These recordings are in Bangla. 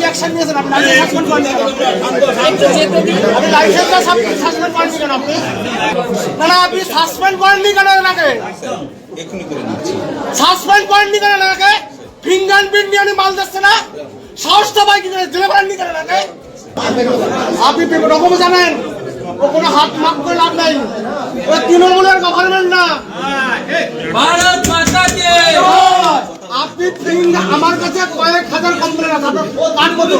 অ্যাকশন নিয়েছেন আপনি সাসপেন্ড করেন আপনি লাইসেন্সটা সাসপেন্ড করেন কেন আপনি না আপনি সাসপেন্ড করেননি কেন এনাকে সাসপেন্ড করেননি কেন এনাকে ফিঙ্গারপ্রিন্ট নিয়ে মাল দিচ্ছে না সাহসটা পাই কি জেলে পারেননি কেন এনাকে আপনি রকম জানেন ও কোনো হাত মাপ করে লাভ নাই ও তৃণমূলের গভর্নমেন্ট না ভারত মাতা কে আপনি আমার কাছে কয়েক হাজার কমপ্লেন আছে আপনার কার্ড কত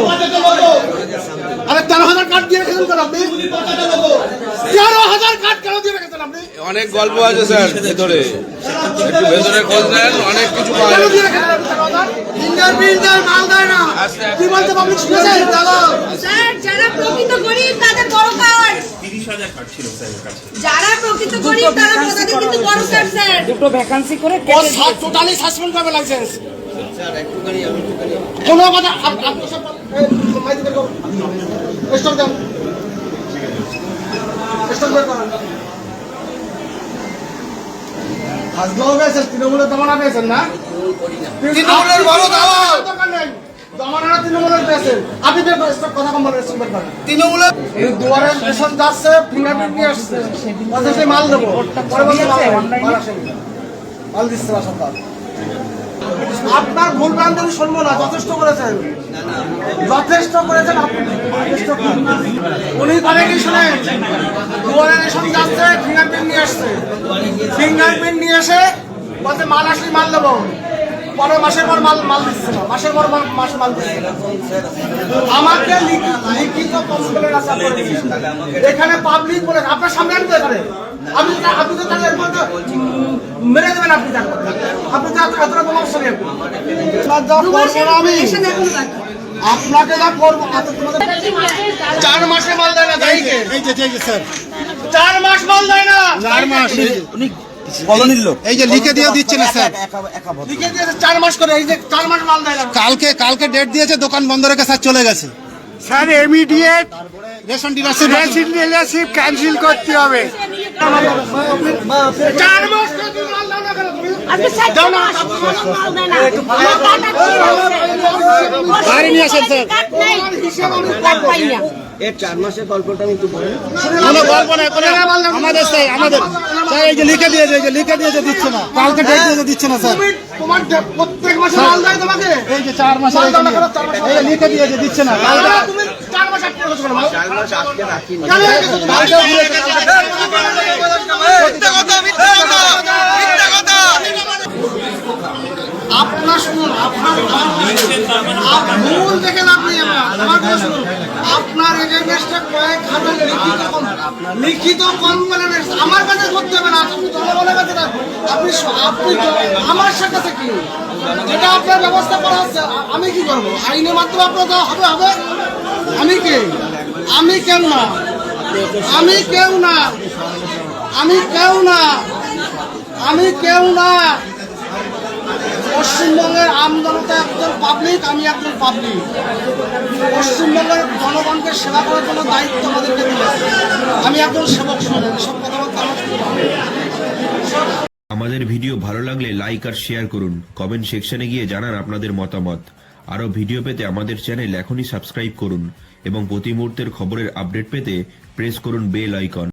আরে 13,000 কার্ড দিয়ে রেখেছেন কেন আপনি 13,000 কার্ড কেন দিয়ে রেখেছেন আপনি অনেক গল্প আছে স্যার ভেতরে একটু ভেতরে খোঁজ নেন অনেক কিছু পাওয়া কেন যায় দিয়ে রেখেছেন ফিঙ্গারপ্রিন্ট মাল দেয় না কি বলতে পাবলিক শুনেছেন দাদা স্যার যারা প্রকৃত গরিব তাদের বড় কার্ড 30,000 কার্ড ছিল স্যারের কাছে যারা প্রকৃত গরিব তারা তাদের কিন্তু বড় কার্ড স্যার দুটো ভ্যাকান্সি করে ও টোটালি সাসপেন্ড করবে লাইসেন্স কোনো কথা আপনি সব মাইক বের করুন স্টপ দাও স্টপ বের করুন আজকেও পেয়েছেন তৃণমূলের দমানা পেয়েছেন না তৃণমূলের বড় দরকার নেই দমানা তৃণমূলের পেয়েছেন আপনি কথা কম বলেন স্টপ বের করেন তৃণমূলের দুয়ারে রেশন যাচ্ছে ফিঙ্গারপ্রিন্ট নিয়ে আসছে অথচ মাল দেবো পরে বলছে মাল দিচ্ছে না সরকার আপনার ভুল ভ্রান্তি আমি শুনবো না যথেষ্ট করেছেন আপনি উনি করে কি শুনেন দুয়ারে রেশন যাচ্ছে ফিঙ্গারপ্রিন্ট নিয়ে আসছে ফিঙ্গারপ্রিন্ট নিয়ে এসে বলছে মাল আসলে মাল দেবো পরে মাসের পর মাল দিচ্ছে না মাসের পর মাসে মাল দিচ্ছে না আমাকে লিখিত কমপ্লেন আছে এখানে পাবলিক বলে আপনার সামনে আনতে এখানে আপনি তো তাহলে মেরে দেবেন আপনি আপনি তো এতটা কোনো অবস্থা নেই আমি আপনাকে যা করবো 4 মাসে মাল দেয় না এই যে স্যার 4 মাস মাল দেয় না 4 মাস কলোনির লোক এই যে লিখে দিয়ে দিচ্ছে না স্যার লিখে দিয়েছে 4 মাস করে এই যে 4 মাস মাল দেয় না কালকে ডেট দিয়েছে দোকান বন্ধ রেখে স্যার চলে গেছে sir immediate ration dealership dealership cancel করতে হবে 4 মাস করে তুমি মাল দাও না কেন তুমি আপনি স্যার দাও না মাল দেন না গাড়ি নিয়ে আসেন স্যার হিসাব আমি কার্ড পাই না এর 4 মাসের গল্পটা আমি একটু বলি কোনো গল্প না কোনো আমাদের স্যার এই যে লিখে দিয়েছে দিচ্ছে না কালকে ডেট দিয়েছে দিচ্ছে না স্যার তোমার প্রত্যেক মাসে মাল দেয় তোমাকে এই যে 4 মাস মাল দাও না কেন 4 মাস এই যে লিখে দিয়েছে দিচ্ছে না কালকে তুমি 4 মাস আটকে রেখেছো কেন মাল 4 মাস আটকে রাখিনি কেন রেখেছো তুমি? আপনার শুনুন আপনার ভুল দেখে লাভ নেই আমার কথা শুনুন আপনার এগেইনস্টে কয়েক হাজার লিখিত কমপ্লেন আমার কাছে ধরতে হবে না আপনি জনগণের কাছে না আপনি আমার সাথে কি যেটা আপনার ব্যবস্থা করা হচ্ছে আমি কি করবো আইনের মাধ্যমে আপনার দেওয়া হবে আমি কে আমি কেউ না আমি কেউ না আমি কেউ না আমি কেউ না পশ্চিমবঙ্গের আমজনতা একজন পাবলিক আমি একজন পাবলিক পশ্চিমবঙ্গের জনগণকে সেবা করার জন্য দায়িত্ব আমাদেরকে দিয়েছে আমি একজন সেবক শুনে সব কথাবার্তা আমার আমাদের ভিডিও ভালো লাগলে লাইক আর শেয়ার করুন কমেন্ট সেকশনে গিয়ে জানান আপনাদের মতামত আরো ভিডিও পেতে আমাদের চ্যানেল এখনই সাবস্ক্রাইব করুন এবং প্রতি মুহূর্তের খবরের আপডেট পেতে প্রেস করুন বেল আইকন।